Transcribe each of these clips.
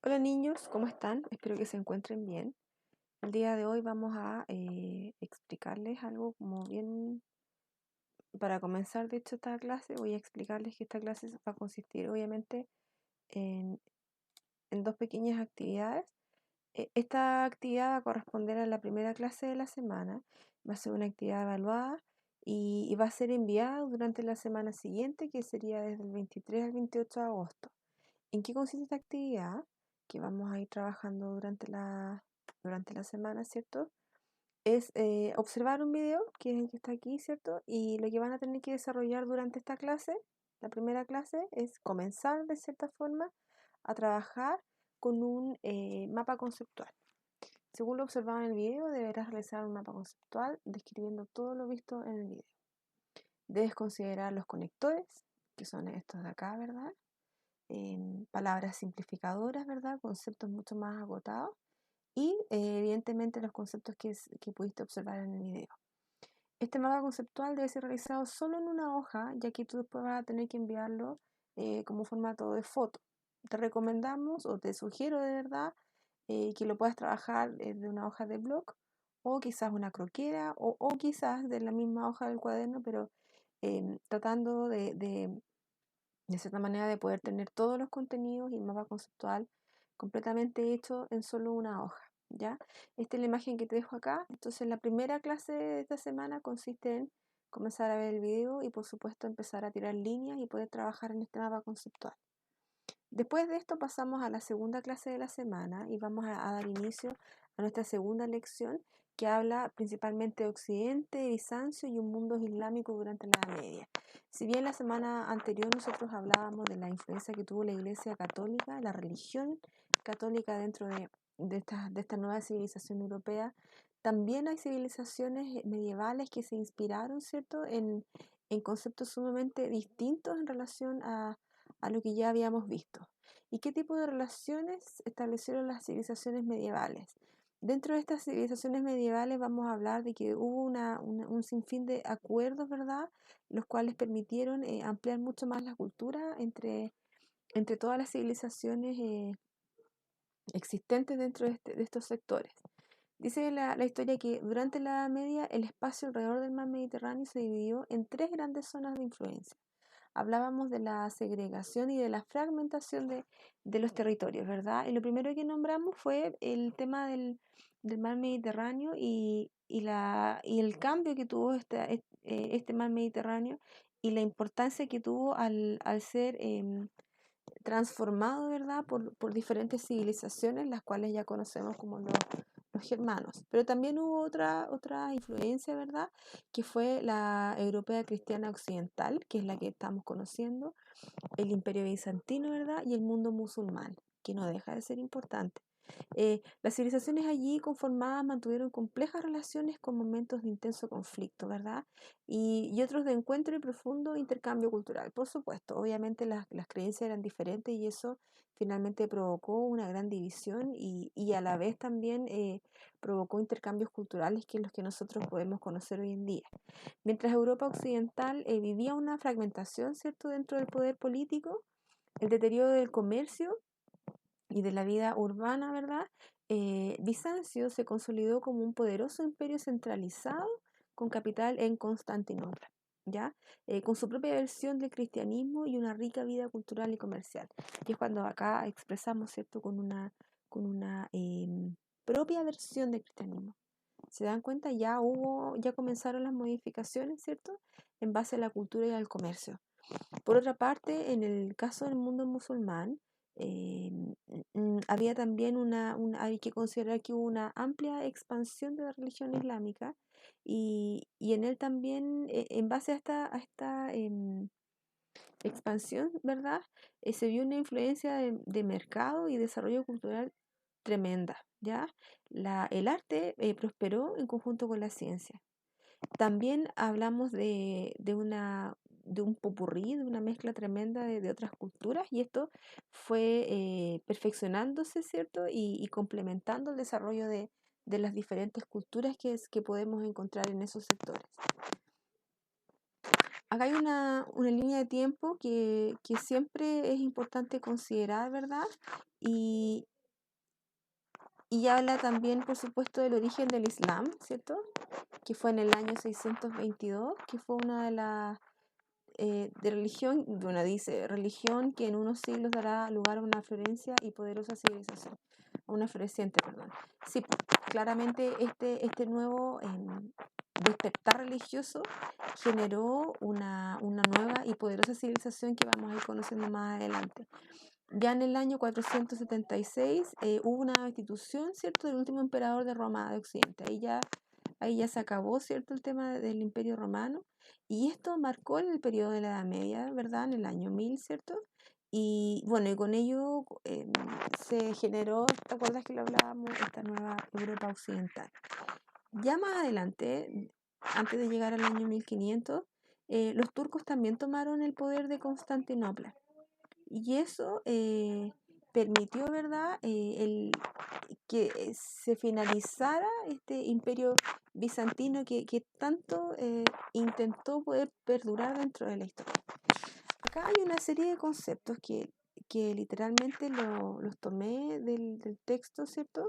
Hola niños, ¿cómo están? Espero que se encuentren bien. El día de hoy vamos a explicarles algo como bien, para comenzar de hecho esta clase, voy a explicarles que esta clase va a consistir obviamente en, en dos pequeñas actividades. Esta actividad va a corresponder a la primera clase de la semana, va a ser una actividad evaluada y va a ser enviada durante la semana siguiente, que sería desde el 23 al 28 de agosto. ¿En qué consiste esta actividad? Que vamos a ir trabajando durante la semana, ¿cierto? Es observar un video, que es el que está aquí, ¿cierto? Y lo que van a tener que desarrollar durante esta clase, la primera clase, es comenzar de cierta forma a trabajar con un mapa conceptual. Según lo observado en el video, deberás realizar un mapa conceptual describiendo todo lo visto en el video. Debes considerar los conectores, que son estos de acá, ¿verdad? Palabras simplificadoras, ¿verdad? Conceptos mucho más agotados y evidentemente los conceptos que pudiste observar en el video. Este mapa conceptual debe ser realizado solo en una hoja, ya que tú después vas a tener que enviarlo como formato de foto. Te recomendamos o te sugiero de verdad que lo puedas trabajar de una hoja de blog o quizás una croquera o quizás de la misma hoja del cuaderno, pero tratando de cierta manera de poder tener todos los contenidos y el mapa conceptual completamente hecho en solo una hoja, ¿ya? Esta es la imagen que te dejo acá. Entonces, la primera clase de esta semana consiste en comenzar a ver el video y, por supuesto, empezar a tirar líneas y poder trabajar en este mapa conceptual. Después de esto pasamos a la segunda clase de la semana y vamos a dar inicio a nuestra segunda lección, que habla principalmente de Occidente, Bizancio y un mundo islámico durante la Edad Media. Si bien la semana anterior nosotros hablábamos de la influencia que tuvo la Iglesia Católica, la religión católica dentro de esta nueva civilización europea, también hay civilizaciones medievales que se inspiraron, ¿cierto?, en conceptos sumamente distintos en relación a lo que ya habíamos visto. ¿Y qué tipo de relaciones establecieron las civilizaciones medievales? Dentro de estas civilizaciones medievales vamos a hablar de que hubo un sinfín de acuerdos, ¿verdad? Los cuales permitieron ampliar mucho más la cultura entre todas las civilizaciones existentes dentro de estos sectores. Dice la historia que durante la Edad Media el espacio alrededor del mar Mediterráneo se dividió en tres grandes zonas de influencia. Hablábamos de la segregación y de la fragmentación de los territorios, ¿verdad? Y lo primero que nombramos fue el tema del mar Mediterráneo y el cambio que tuvo este mar Mediterráneo y la importancia que tuvo al ser transformado, ¿verdad? Por diferentes civilizaciones, las cuales ya conocemos como los germanos. Pero también hubo otra influencia, ¿verdad? Que fue la europea cristiana occidental, que es la que estamos conociendo, el imperio bizantino, ¿verdad? Y el mundo musulmán, que no deja de ser importante. Las civilizaciones allí conformadas mantuvieron complejas relaciones con momentos de intenso conflicto, ¿verdad? Y otros de encuentro y profundo intercambio cultural. Por supuesto, obviamente las creencias eran diferentes y eso finalmente provocó una gran división y a la vez también provocó intercambios culturales que es los que nosotros podemos conocer hoy en día. Mientras Europa occidental vivía una fragmentación, ¿cierto?, dentro del poder político, el deterioro del comercio y de la vida urbana, ¿verdad? Bizancio se consolidó como un poderoso imperio centralizado con capital en Constantinopla, ¿ya? Con su propia versión del cristianismo y una rica vida cultural y comercial. Y es cuando acá expresamos, ¿cierto?, con una propia versión del cristianismo. ¿Se dan cuenta? Ya comenzaron las modificaciones, ¿cierto?, en base a la cultura y al comercio. Por otra parte, en el caso del mundo musulmán, eh, había también hay que considerar que hubo una amplia expansión de la religión islámica y en él también, en base a esta expansión, ¿verdad? Se vio una influencia de mercado y desarrollo cultural tremenda, ¿ya? El arte prosperó en conjunto con la ciencia. También hablamos de un popurrí, de una mezcla tremenda de otras culturas, y esto fue perfeccionándose, ¿cierto? Y complementando el desarrollo de las diferentes culturas que podemos encontrar en esos sectores. Acá hay una línea de tiempo que siempre es importante considerar, ¿verdad? Y habla también, por supuesto, del origen del Islam, ¿cierto? Que fue en el año 622, que fue una de las de religión, bueno, dice, religión que en unos siglos dará lugar a una florencia y poderosa civilización, a una floreciente, perdón. Sí, claramente este nuevo despertar religioso generó una nueva y poderosa civilización que vamos a ir conociendo más adelante. Ya en el año 476 hubo una destitución, ¿cierto?, del último emperador de Roma de Occidente. Ahí ya se acabó, ¿cierto?, el tema del Imperio Romano. Y esto marcó el periodo de la Edad Media, ¿verdad?, en el año 1000, ¿cierto? Y bueno, y con ello se generó, ¿te acuerdas que lo hablábamos? Esta nueva Europa occidental. Ya más adelante, antes de llegar al año 1500, los turcos también tomaron el poder de Constantinopla. Y eso permitió, ¿verdad?, que se finalizara este imperio bizantino que tanto intentó poder perdurar dentro de la historia. Acá hay una serie de conceptos que literalmente los tomé del texto, ¿cierto?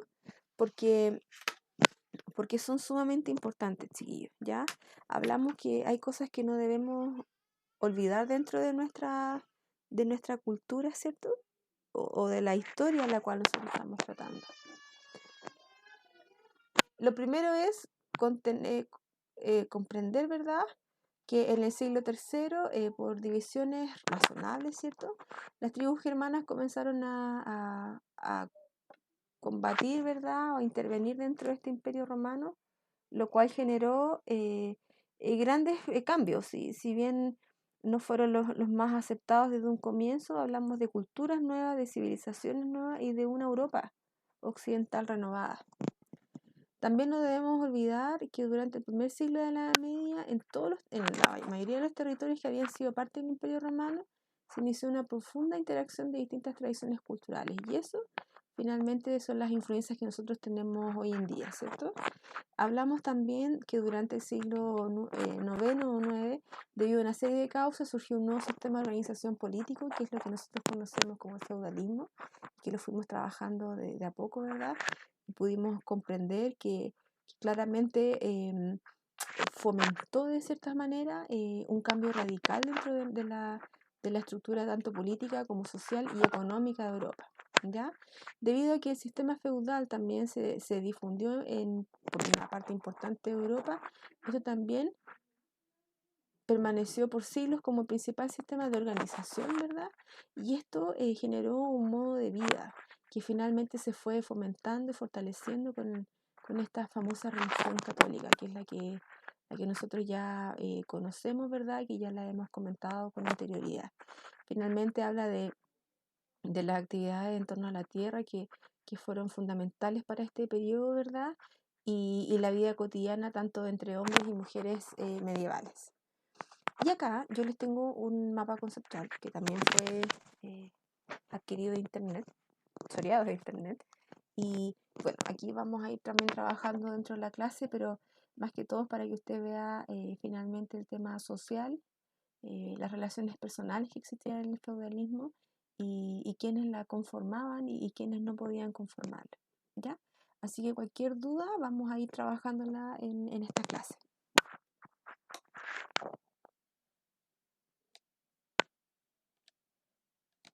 Porque, porque son sumamente importantes, chiquillos, ¿ya? Hablamos que hay cosas que no debemos olvidar dentro de nuestra cultura, ¿cierto? O de la historia en la cual nosotros estamos tratando. Lo primero es comprender, ¿verdad?, que en el siglo III, por divisiones razonables, ¿cierto?, las tribus germanas comenzaron a combatir, ¿verdad?, o intervenir dentro de este imperio romano, lo cual generó grandes cambios. Si bien no fueron los más aceptados desde un comienzo, hablamos de culturas nuevas, de civilizaciones nuevas y de una Europa occidental renovada. También no debemos olvidar que durante el primer siglo de la Edad Media, en la mayoría de los territorios que habían sido parte del Imperio Romano, se inició una profunda interacción de distintas tradiciones culturales. Y eso, finalmente, son las influencias que nosotros tenemos hoy en día, ¿cierto? Hablamos también que durante el siglo noveno o IX, debido a una serie de causas, surgió un nuevo sistema de organización político, que es lo que nosotros conocemos como el feudalismo, que lo fuimos trabajando de a poco, ¿verdad? Y pudimos comprender que claramente fomentó de cierta manera un cambio radical dentro de la estructura tanto política como social y económica de Europa, ¿ya? Debido a que el sistema feudal también se difundió por una parte importante de Europa, eso también permaneció por siglos como el principal sistema de organización, ¿verdad? Y esto generó un modo de vida que finalmente se fue fomentando y fortaleciendo con esta famosa religión católica, que es la que nosotros ya conocemos, ¿verdad? Que ya la hemos comentado con anterioridad. Finalmente habla de las actividades en torno a la tierra que fueron fundamentales para este periodo, ¿verdad? Y la vida cotidiana tanto entre hombres y mujeres medievales. Y acá yo les tengo un mapa conceptual que también fue adquirido de internet, choreado de internet. Y bueno, aquí vamos a ir también trabajando dentro de la clase, pero más que todo para que usted vea finalmente el tema social, las relaciones personales que existían en el feudalismo y quienes la conformaban y quienes no podían conformarla, ¿ya? Así que cualquier duda vamos a ir trabajándola en esta clase.